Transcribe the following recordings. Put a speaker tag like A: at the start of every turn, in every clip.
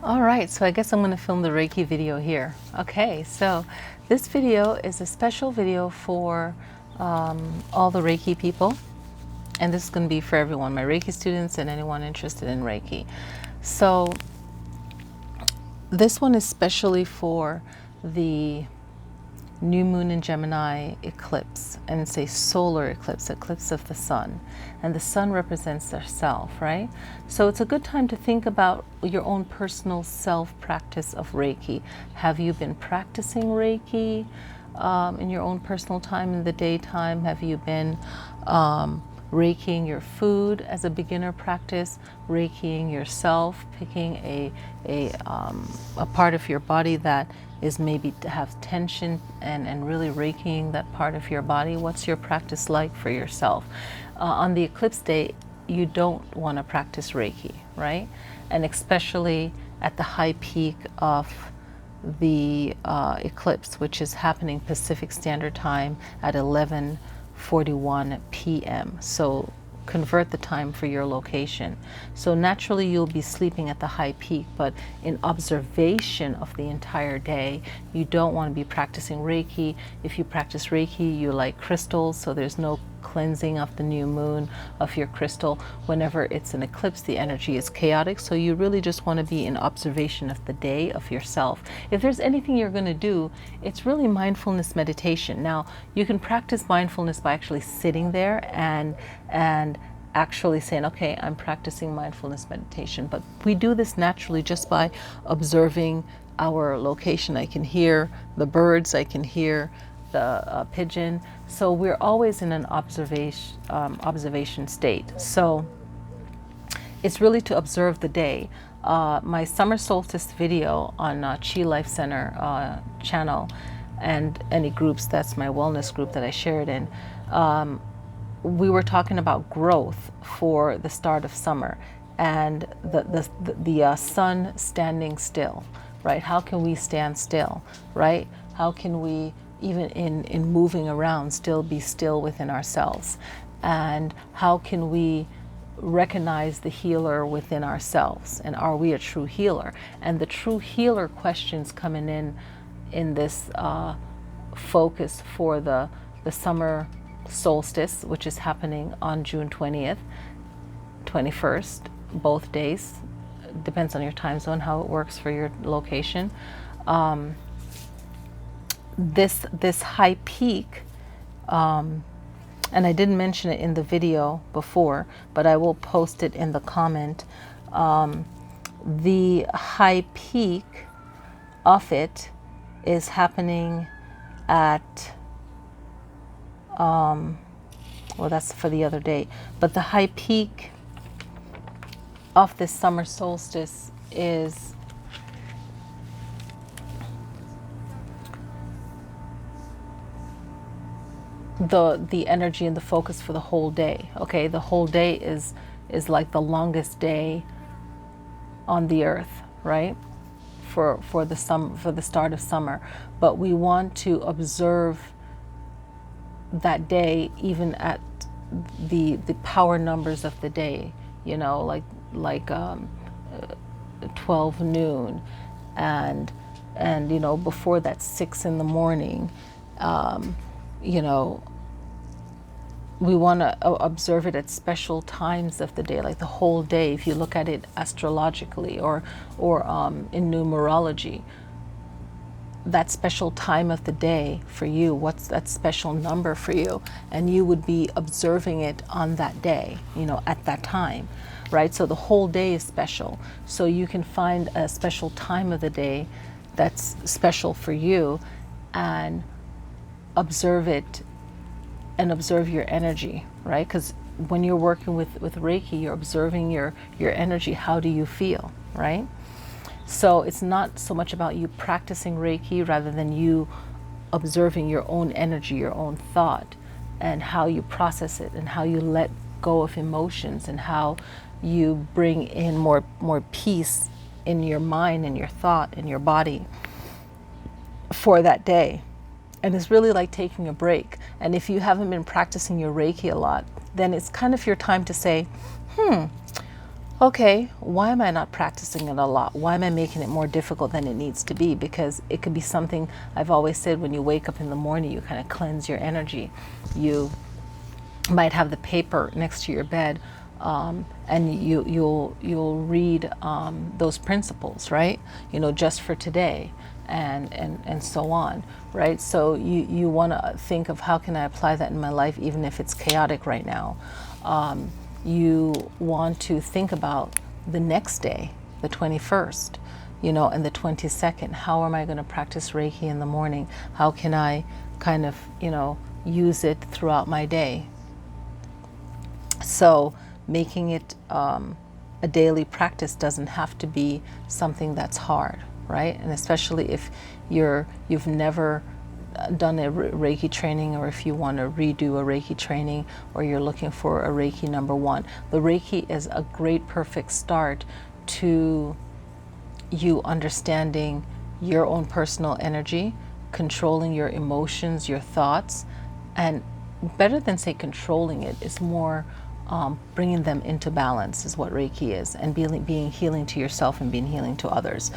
A: All right, so I guess I'm going to film the Reiki video here. Okay, so this video is a special video for all the Reiki people, and this is going to be for everyone, my Reiki students and anyone interested in Reiki. So this one is specially for the new moon in Gemini eclipse, and it's a solar eclipse, eclipse of the sun, and the sun represents their self, right? So it's a good time to think about your own personal self practice of Reiki. Have you been practicing Reiki in your own personal time in the daytime? Have you been Reikiing your food as a beginner practice, Reikiing yourself, picking a part of your body that is maybe to have tension and really Reikiing that part of your body? What's your practice like for yourself? On the eclipse day, you don't want to practice Reiki, right? And especially at the high peak of the eclipse, which is happening Pacific Standard Time at 11:41 p.m. So convert the time for your location. So naturally you'll be sleeping at the high peak, but in observation of the entire day, you don't want to be practicing Reiki. If you practice Reiki, you like crystals, so there's no cleansing of the new moon of your crystal. Whenever it's an eclipse, the energy is chaotic, so you really just want to be in observation of the day, of yourself. If there's anything you're going to do, it's really mindfulness meditation. Now, you can practice mindfulness by actually sitting there and actually saying, okay, I'm practicing mindfulness meditation. But we do this naturally just by observing our location. I can hear the birds, I can hear the pigeon. So we're always in an observation state. So it's really to observe the day. My summer solstice video on Chi Life Center channel, and any groups, that's my wellness group that I shared in, we were talking about growth for the start of summer and the sun standing still, right? How can we stand still, right? How can we, even in moving around, still be still within ourselves? And how can we recognize the healer within ourselves? And are we a true healer? And the true healer questions coming in this focus for the summer solstice, which is happening on June 20th, 21st, both days. Depends on your time zone, how it works for your location. This high peak, and I didn't mention it in the video before, but I will post it in the comment. The high peak of it is happening at, well, that's for the other day, but the high peak of this summer solstice is the energy and the focus for the whole day. Okay, the whole day is like the longest day on the earth, right? For the start of summer. But we want to observe that day even at the power numbers of the day, you know, like 12 noon and you know, before that 6 in the morning. You know, we want to observe it at special times of the day, like the whole day. If you look at it astrologically or in numerology, that special time of the day for you, what's that special number for you? And you would be observing it on that day, you know, at that time, right? So the whole day is special. So you can find a special time of the day that's special for you and observe it and observe your energy, right? Because when you're working with Reiki, you're observing your energy. How do you feel, right? So it's not so much about you practicing Reiki rather than you observing your own energy, your own thought, and how you process it and how you let go of emotions and how you bring in more peace in your mind and your thought and your body for that day. And it's really like taking a break. And if you haven't been practicing your Reiki a lot, then it's kind of your time to say, Okay, why am I not practicing it a lot? Why am I making it more difficult than it needs to be? Because it could be something, I've always said, when you wake up in the morning, you kind of cleanse your energy. You might have the paper next to your bed, and you'll read those principles, right? You know, just for today, and so on, right? So you want to think of, how can I apply that in my life, even if it's chaotic right now. You want to think about the next day, the 21st, you know, and the 22nd. How am I going to practice Reiki in the morning? How can I kind of, you know, use it throughout my day? So making it a daily practice doesn't have to be something that's hard, right? And especially if you've never done a Reiki training, or if you want to redo a Reiki training, or you're looking for a Reiki #1. The Reiki is a great, perfect start to you understanding your own personal energy, controlling your emotions, your thoughts, and better than say controlling it, is more bringing them into balance, is what Reiki is, and being healing to yourself and being healing to others.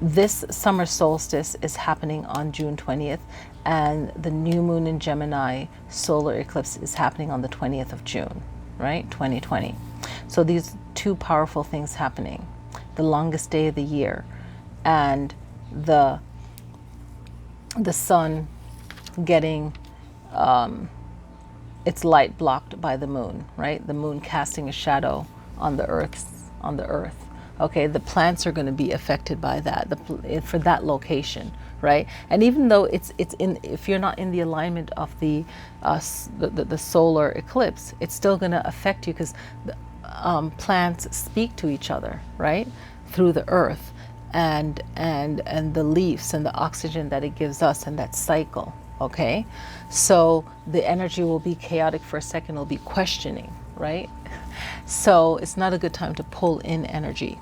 A: This summer solstice is happening on June 20th, and the new moon in Gemini solar eclipse is happening on the 20th of June, right? 2020. So these two powerful things happening, the longest day of the year, and the sun getting its light blocked by the moon, right? The moon casting a shadow on the earth. Okay, the plants are going to be affected by that, for that location, right? And even though it's in, if you're not in the alignment of the solar eclipse, it's still going to affect you, because plants speak to each other, right, through the earth, and the leaves and the oxygen that it gives us, and that cycle. Okay, so the energy will be chaotic for a second. It'll be questioning, right? So it's not a good time to pull in energy.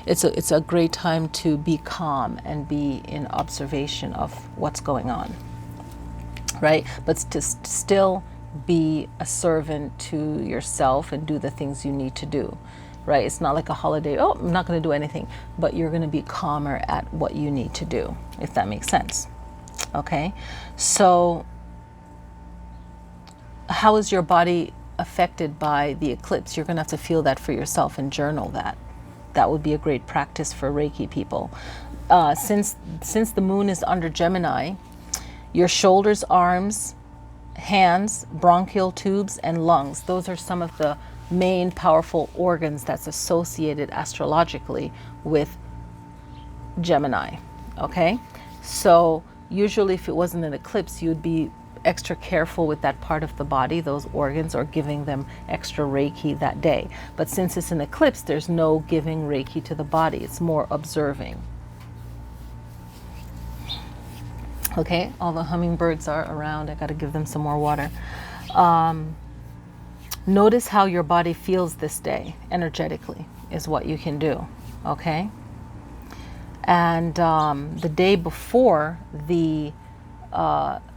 A: It's a great time to be calm and be in observation of what's going on, right? But to still be a servant to yourself and do the things you need to do, right? It's not like a holiday, oh, I'm not going to do anything, but you're going to be calmer at what you need to do, if that makes sense. Okay, so how is your body affected by the eclipse? You're going to have to feel that for yourself and journal that. That would be a great practice for Reiki people. Since the moon is under Gemini, your shoulders, arms, hands, bronchial tubes, and lungs, those are some of the main powerful organs that's associated astrologically with Gemini. Okay, so usually if it wasn't an eclipse, you'd be extra careful with that part of the body, those organs, or giving them extra Reiki that day. But since it's an eclipse, there's no giving Reiki to the body. It's more observing. Okay, all the hummingbirds are around. I got to give them some more water. Notice how your body feels this day energetically is what you can do. Okay. And the day before the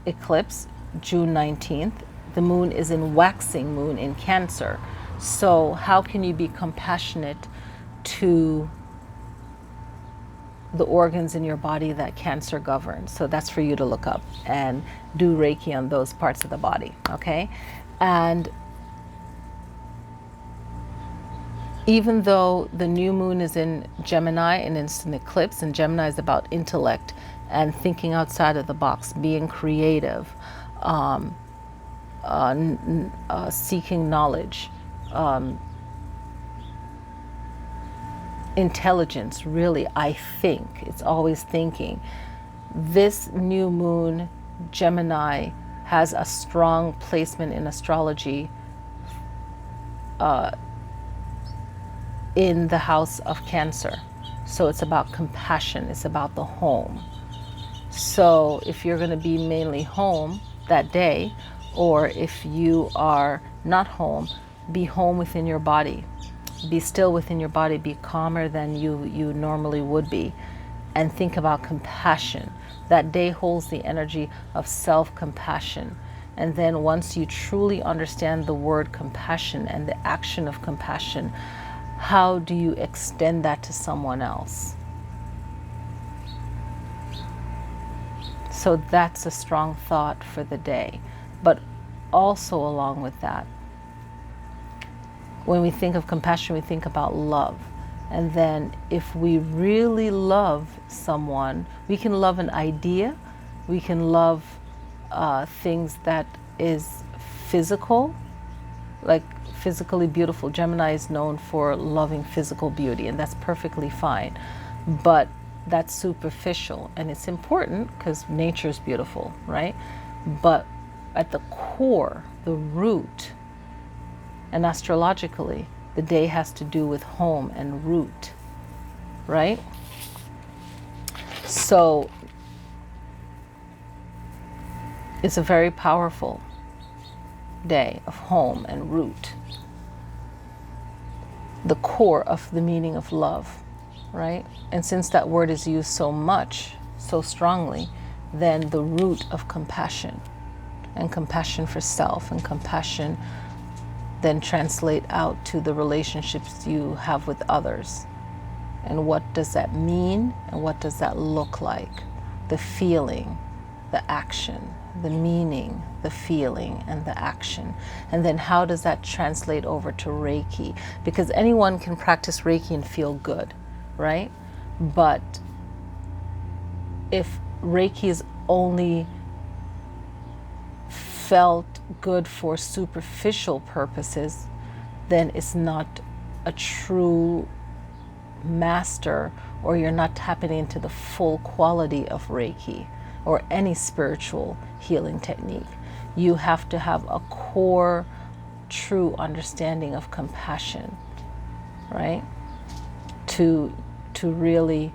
A: eclipse, June 19th, the moon is in waxing moon in Cancer. So how can you be compassionate to the organs in your body that Cancer governs? So that's for you to look up and do Reiki on those parts of the body, okay? And even though the new moon is in Gemini and it's an eclipse, and Gemini is about intellect and thinking outside of the box, being creative, seeking knowledge, intelligence, really, I think. It's always thinking. This new moon, Gemini, has a strong placement in astrology in the house of Cancer. So it's about compassion, it's about the home. So if you're going to be mainly home that day, or if you are not home, be home within your body. Be still within your body, be calmer than you normally would be, and think about compassion. That day holds the energy of self-compassion. And then once you truly understand the word compassion and the action of compassion, how do you extend that to someone else? So that's a strong thought for the day. But also along with that, when we think of compassion, we think about love. And then if we really love someone, we can love an idea, we can love things that is physical, like physically beautiful. Gemini is known for loving physical beauty, and that's perfectly fine. But that's superficial, and it's important because nature is beautiful, right? But at the core, the root, and astrologically, the day has to do with home and root, right? So it's a very powerful day of home and root, the core of the meaning of love, right? And since that word is used so much, so strongly, then the root of compassion, and compassion for self, and compassion then translate out to the relationships you have with others. And what does that mean? And what does that look like? The feeling, the action, the meaning, the feeling, and the action. And then how does that translate over to Reiki? Because anyone can practice Reiki and feel good, right? But if Reiki is only felt good for superficial purposes, then it's not a true master, or you're not tapping into the full quality of Reiki or any spiritual healing technique. You have to have a core, true understanding of compassion, right? To really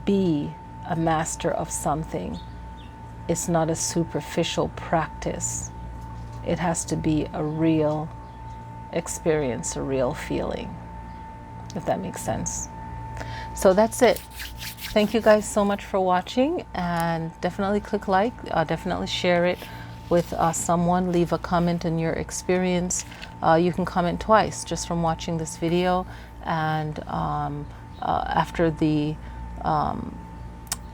A: be a master of something. It's not a superficial practice. It has to be a real experience, a real feeling, if that makes sense. So that's it. Thank you guys so much for watching, and definitely click like, definitely share it with someone. Leave a comment on your experience. You can comment twice just from watching this video, and after the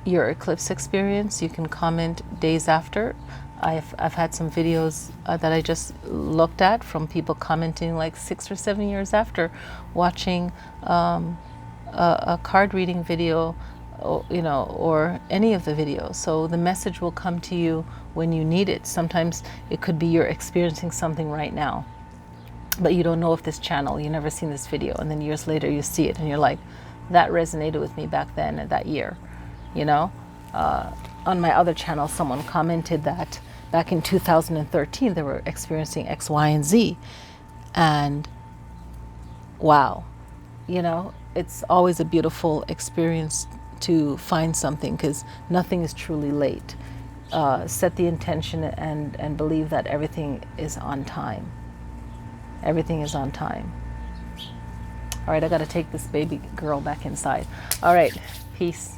A: your eclipse experience, you can comment days after. I've had some videos that I just looked at from people commenting like 6 or 7 years after watching a card reading video, or any of the videos. So the message will come to you when you need it. Sometimes it could be you're experiencing something right now, but you don't know if this channel, you never seen this video, and then years later you see it and you're like, that resonated with me back then and that year. On my other channel, someone commented that back in 2013 they were experiencing X, Y, and Z, and wow, it's always a beautiful experience to find something, because nothing is truly late. Set the intention and believe that everything is on time. Everything is on time. All right, I got to take this baby girl back inside. All right, peace.